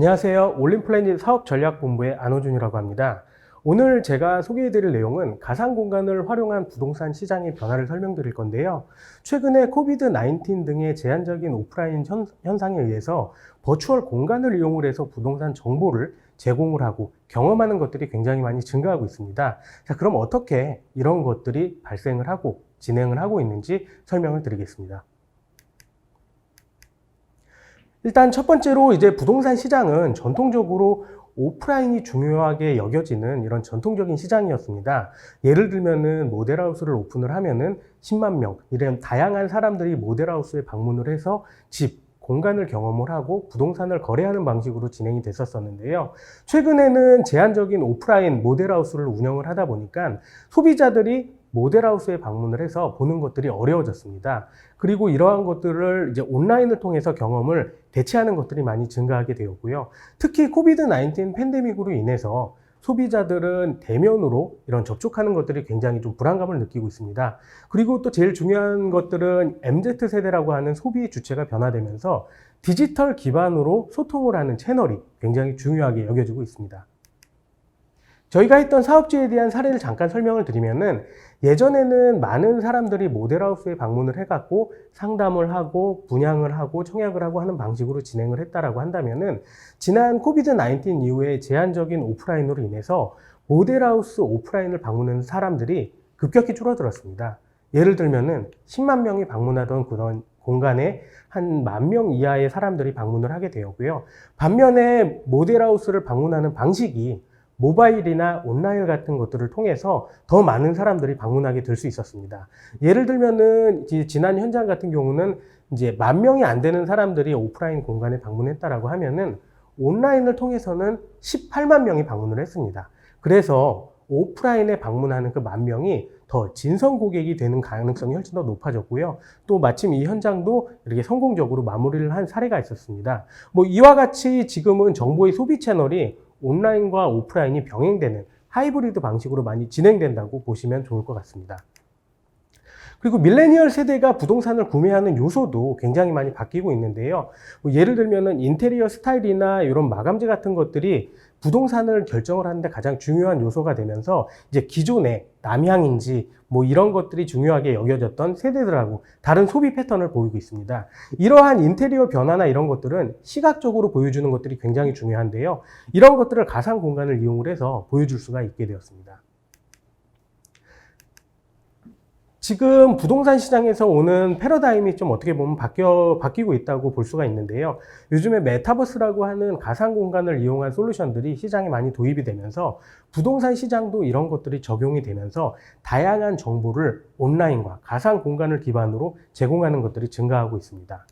안녕하세요. 올림플래닛 사업전략본부의 안호준이라고 합니다. 오늘 제가 소개해드릴 내용은 가상공간을 활용한 부동산 시장의 변화를 설명드릴 건데요. 최근에 코비드-19 등의 제한적인 오프라인 현상에 의해서 버추얼 공간을 이용을 해서 부동산 정보를 제공을 하고 경험하는 것들이 굉장히 많이 증가하고 있습니다. 자, 그럼 어떻게 이런 것들이 발생을 하고 진행을 하고 있는지 설명을 드리겠습니다. 일단 첫 번째로 이제 부동산 시장은 전통적으로 오프라인이 중요하게 여겨지는 이런 전통적인 시장이었습니다. 예를 들면은 모델하우스를 오픈을 하면은 10만 명, 이런 다양한 사람들이 모델하우스에 방문을 해서 집, 공간을 경험을 하고 부동산을 거래하는 방식으로 진행이 됐었는데요. 최근에는 제한적인 오프라인 모델하우스를 운영을 하다 보니까 소비자들이 모델하우스에 방문을 해서 보는 것들이 어려워졌습니다. 그리고 이러한 것들을 이제 온라인을 통해서 경험을 대체하는 것들이 많이 증가하게 되었고요. 특히 코비드-19 팬데믹으로 인해서 소비자들은 대면으로 이런 접촉하는 것들이 굉장히 좀 불안감을 느끼고 있습니다. 그리고 또 제일 중요한 것들은 MZ세대라고 하는 소비의 주체가 변화되면서 디지털 기반으로 소통을 하는 채널이 굉장히 중요하게 여겨지고 있습니다. 저희가 했던 사업주에 대한 사례를 잠깐 설명을 드리면은 예전에는 많은 사람들이 모델하우스에 방문을 해갖고 상담을 하고 분양을 하고 청약을 하고 하는 방식으로 진행을 했다라고 한다면은 지난 코비드-19 이후에 제한적인 오프라인으로 인해서 모델하우스 오프라인을 방문하는 사람들이 급격히 줄어들었습니다. 예를 들면은 10만 명이 방문하던 그런 공간에 한 10,000명 이하의 사람들이 방문을 하게 되었고요. 반면에 모델하우스를 방문하는 방식이 모바일이나 온라인 같은 것들을 통해서 더 많은 사람들이 방문하게 될 수 있었습니다. 예를 들면은 지난 현장 같은 경우는 이제 10,000명이 안 되는 사람들이 오프라인 공간에 방문했다라고 하면은 온라인을 통해서는 18만 명이 방문을 했습니다. 그래서 오프라인에 방문하는 그 10,000명이 더 진성 고객이 되는 가능성이 훨씬 더 높아졌고요. 또 마침 이 현장도 이렇게 성공적으로 마무리를 한 사례가 있었습니다. 이와 같이 지금은 정보의 소비 채널이 온라인과 오프라인이 병행되는 하이브리드 방식으로 많이 진행된다고 보시면 좋을 것 같습니다. 그리고 밀레니얼 세대가 부동산을 구매하는 요소도 굉장히 많이 바뀌고 있는데요. 예를 들면은 인테리어 스타일이나 이런 마감재 같은 것들이 부동산을 결정을 하는데 가장 중요한 요소가 되면서 이제 기존의 남향인지 이런 것들이 중요하게 여겨졌던 세대들하고 다른 소비 패턴을 보이고 있습니다. 이러한 인테리어 변화나 이런 것들은 시각적으로 보여주는 것들이 굉장히 중요한데요. 이런 것들을 가상 공간을 이용을 해서 보여줄 수가 있게 되었습니다. 지금 부동산 시장에서 오는 패러다임이 좀 어떻게 보면 바뀌고 있다고 볼 수가 있는데요. 요즘에 메타버스라고 하는 가상 공간을 이용한 솔루션들이 시장에 많이 도입이 되면서 부동산 시장도 이런 것들이 적용이 되면서 다양한 정보를 온라인과 가상 공간을 기반으로 제공하는 것들이 증가하고 있습니다.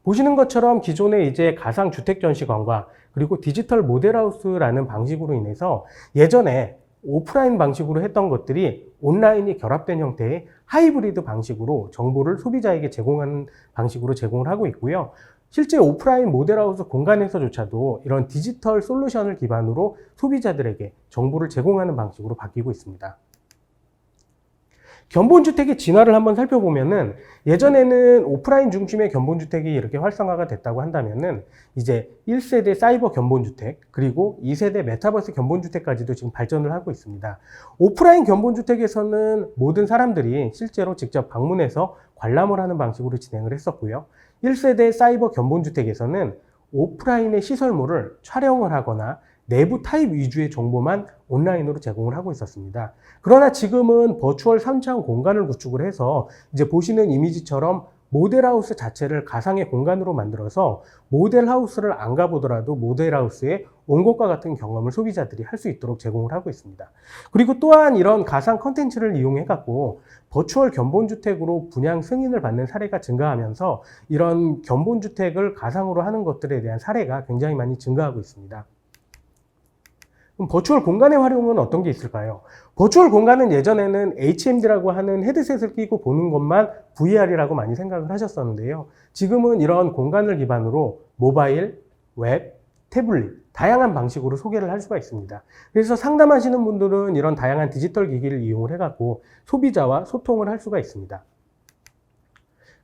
보시는 것처럼 기존의 이제 가상 주택 전시관과 그리고 디지털 모델하우스라는 방식으로 인해서 예전에 오프라인 방식으로 했던 것들이 온라인이 결합된 형태의 하이브리드 방식으로 정보를 소비자에게 제공하는 방식으로 제공을 하고 있고요. 실제 오프라인 모델하우스 공간에서조차도 이런 디지털 솔루션을 기반으로 소비자들에게 정보를 제공하는 방식으로 바뀌고 있습니다. 견본주택의 진화를 한번 살펴보면은 예전에는 오프라인 중심의 견본주택이 이렇게 활성화가 됐다고 한다면은 이제 1세대 사이버 견본주택 그리고 2세대 메타버스 견본주택까지도 지금 발전을 하고 있습니다. 오프라인 견본주택에서는 모든 사람들이 실제로 직접 방문해서 관람을 하는 방식으로 진행을 했었고요. 1세대 사이버 견본주택에서는 오프라인의 시설물을 촬영을 하거나 내부 타입 위주의 정보만 온라인으로 제공을 하고 있었습니다. 그러나 지금은 버추얼 3차원 공간을 구축을 해서 이제 보시는 이미지처럼 모델하우스 자체를 가상의 공간으로 만들어서 모델하우스를 안 가보더라도 모델하우스에 온 것과 같은 경험을 소비자들이 할 수 있도록 제공을 하고 있습니다. 그리고 또한 이런 가상 컨텐츠를 이용해 갖고 버추얼 견본주택으로 분양 승인을 받는 사례가 증가하면서 이런 견본주택을 가상으로 하는 것들에 대한 사례가 굉장히 많이 증가하고 있습니다. 그럼 버추얼 공간의 활용은 어떤 게 있을까요? 버추얼 공간은 예전에는 HMD라고 하는 헤드셋을 끼고 보는 것만 VR이라고 많이 생각을 하셨었는데요. 지금은 이런 공간을 기반으로 모바일, 웹, 태블릿, 다양한 방식으로 소개를 할 수가 있습니다. 그래서 상담하시는 분들은 이런 다양한 디지털 기기를 이용을 해갖고 소비자와 소통을 할 수가 있습니다.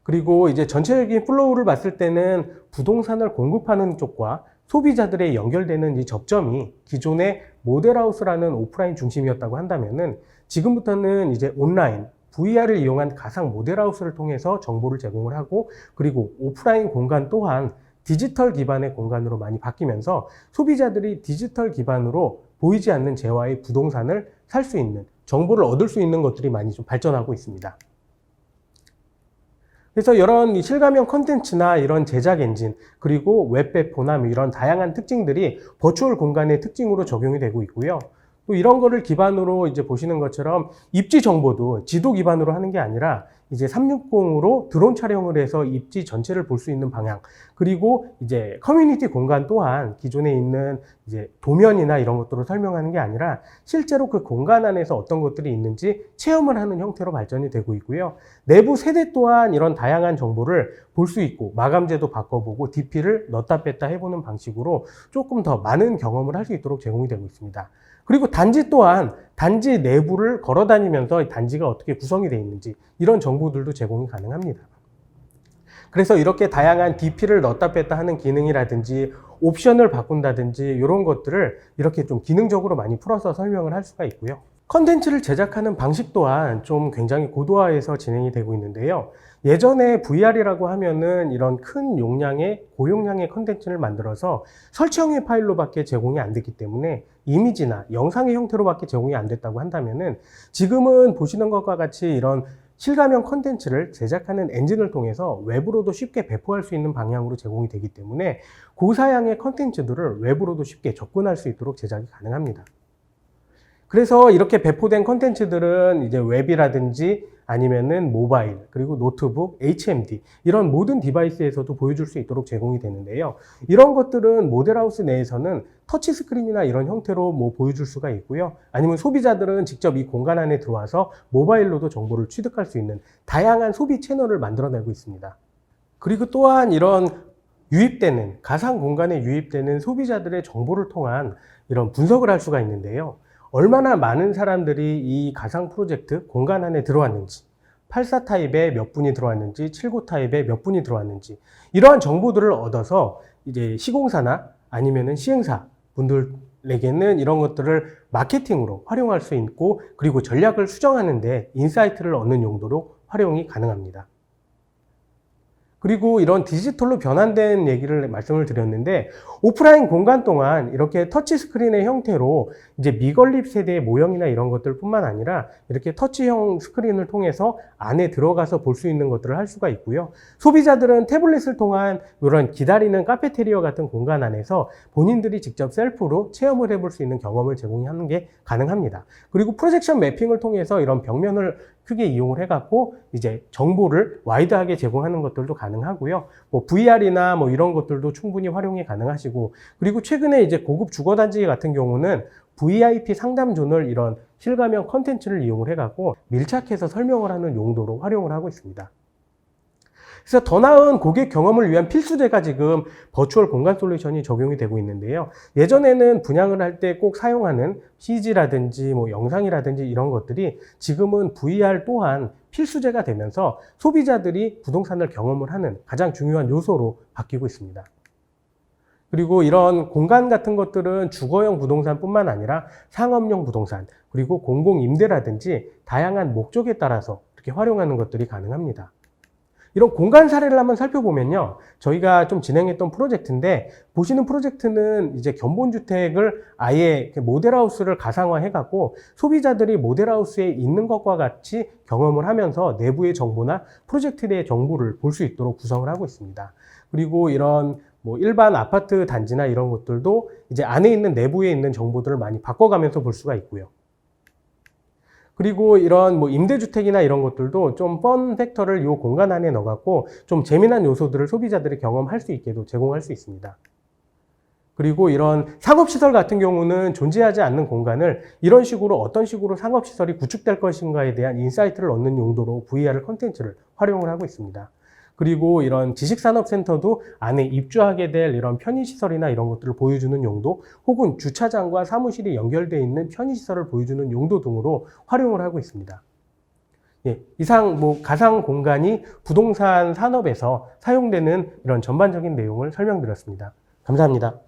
그리고 이제 전체적인 플로우를 봤을 때는 부동산을 공급하는 쪽과 소비자들의 연결되는 이 접점이 기존의 모델하우스라는 오프라인 중심이었다고 한다면은 지금부터는 이제 온라인, VR을 이용한 가상 모델하우스를 통해서 정보를 제공을 하고, 그리고 오프라인 공간 또한 디지털 기반의 공간으로 많이 바뀌면서 소비자들이 디지털 기반으로 보이지 않는 재화의 부동산을 살 수 있는, 정보를 얻을 수 있는 것들이 많이 좀 발전하고 있습니다. 그래서 이런 실감형 컨텐츠나 이런 제작 엔진, 그리고 웹 배포나 이런 다양한 특징들이 버추얼 공간의 특징으로 적용이 되고 있고요. 또 이런 거를 기반으로 이제 보시는 것처럼 입지 정보도 지도 기반으로 하는 게 아니라 이제 360으로 드론 촬영을 해서 입지 전체를 볼 수 있는 방향, 그리고 이제 커뮤니티 공간 또한 기존에 있는 이제 도면이나 이런 것들을 설명하는 게 아니라 실제로 그 공간 안에서 어떤 것들이 있는지 체험을 하는 형태로 발전이 되고 있고요. 내부 세대 또한 이런 다양한 정보를 볼 수 있고, 마감재도 바꿔보고 DP를 넣었다 뺐다 해보는 방식으로 조금 더 많은 경험을 할 수 있도록 제공이 되고 있습니다. 그리고 단지 또한 단지 내부를 걸어 다니면서 단지가 어떻게 구성이 되어 있는지 이런 정보들도 제공이 가능합니다. 그래서 이렇게 다양한 DP를 넣었다 뺐다 하는 기능이라든지 옵션을 바꾼다든지 이런 것들을 이렇게 좀 기능적으로 많이 풀어서 설명을 할 수가 있고요. 컨텐츠를 제작하는 방식 또한 좀 굉장히 고도화해서 진행이 되고 있는데요. 예전에 VR이라고 하면은 이런 큰 용량의 고용량의 컨텐츠를 만들어서 설치형의 파일로밖에 제공이 안 됐기 때문에 이미지나 영상의 형태로밖에 제공이 안 됐다고 한다면은 지금은 보시는 것과 같이 이런 실감형 컨텐츠를 제작하는 엔진을 통해서 외부로도 쉽게 배포할 수 있는 방향으로 제공이 되기 때문에 고사양의 컨텐츠들을 외부로도 쉽게 접근할 수 있도록 제작이 가능합니다. 그래서 이렇게 배포된 컨텐츠들은 이제 웹이라든지 아니면은 모바일, 그리고 노트북, HMD 이런 모든 디바이스에서도 보여줄 수 있도록 제공이 되는데요. 이런 것들은 모델하우스 내에서는 터치 스크린이나 이런 형태로 뭐 보여줄 수가 있고요. 아니면 소비자들은 직접 이 공간 안에 들어와서 모바일로도 정보를 취득할 수 있는 다양한 소비 채널을 만들어내고 있습니다. 그리고 또한 이런 유입되는, 가상 공간에 유입되는 소비자들의 정보를 통한 이런 분석을 할 수가 있는데요. 얼마나 많은 사람들이 이 가상 프로젝트 공간 안에 들어왔는지, 84 타입에 몇 분이 들어왔는지, 79 타입에 몇 분이 들어왔는지, 이러한 정보들을 얻어서 이제 시공사나 아니면은 시행사 분들에게는 이런 것들을 마케팅으로 활용할 수 있고, 그리고 전략을 수정하는데 인사이트를 얻는 용도로 활용이 가능합니다. 그리고 이런 디지털로 변환된 얘기를 말씀을 드렸는데, 오프라인 공간 동안 이렇게 터치 스크린의 형태로 이제 미건립 세대의 모형이나 이런 것들 뿐만 아니라 이렇게 터치형 스크린을 통해서 안에 들어가서 볼 수 있는 것들을 할 수가 있고요. 소비자들은 태블릿을 통한 이런 기다리는 카페테리아 같은 공간 안에서 본인들이 직접 셀프로 체험을 해볼 수 있는 경험을 제공하는 게 가능합니다. 그리고 프로젝션 매핑을 통해서 이런 벽면을 크게 이용을 해갖고 이제 정보를 와이드하게 제공하는 것들도 가능하고요. 뭐 VR이나 뭐 이런 것들도 충분히 활용이 가능하시고, 그리고 최근에 이제 고급 주거단지 같은 경우는 VIP 상담존을 이런 실감형 컨텐츠를 이용을 해갖고 밀착해서 설명을 하는 용도로 활용을 하고 있습니다. 그래서 더 나은 고객 경험을 위한 필수제가 지금 버추얼 공간 솔루션이 적용이 되고 있는데요. 예전에는 분양을 할 때 꼭 사용하는 CG라든지 뭐 영상이라든지 이런 것들이 지금은 VR 또한 필수제가 되면서 소비자들이 부동산을 경험을 하는 가장 중요한 요소로 바뀌고 있습니다. 그리고 이런 공간 같은 것들은 주거용 부동산뿐만 아니라 상업용 부동산, 그리고 공공임대라든지 다양한 목적에 따라서 이렇게 활용하는 것들이 가능합니다. 이런 공간 사례를 한번 살펴보면요. 저희가 좀 진행했던 프로젝트인데, 보시는 프로젝트는 이제 견본주택을 아예 모델하우스를 가상화해갖고 소비자들이 모델하우스에 있는 것과 같이 경험을 하면서 내부의 정보나 프로젝트 내의 정보를 볼 수 있도록 구성을 하고 있습니다. 그리고 이런 뭐 일반 아파트 단지나 이런 것들도 이제 안에 있는 내부에 있는 정보들을 많이 바꿔가면서 볼 수가 있고요. 그리고 이런 뭐 임대주택이나 이런 것들도 좀 펀 팩터를 이 공간 안에 넣어갖고 좀 재미난 요소들을 소비자들이 경험할 수 있게도 제공할 수 있습니다. 그리고 이런 상업시설 같은 경우는 존재하지 않는 공간을 이런 식으로 어떤 식으로 상업시설이 구축될 것인가에 대한 인사이트를 얻는 용도로 VR 컨텐츠를 활용을 하고 있습니다. 그리고 이런 지식산업센터도 안에 입주하게 될 이런 편의시설이나 이런 것들을 보여주는 용도, 혹은 주차장과 사무실이 연결되어 있는 편의시설을 보여주는 용도 등으로 활용을 하고 있습니다. 예, 이상 뭐 가상 공간이 부동산 산업에서 사용되는 이런 전반적인 내용을 설명드렸습니다. 감사합니다.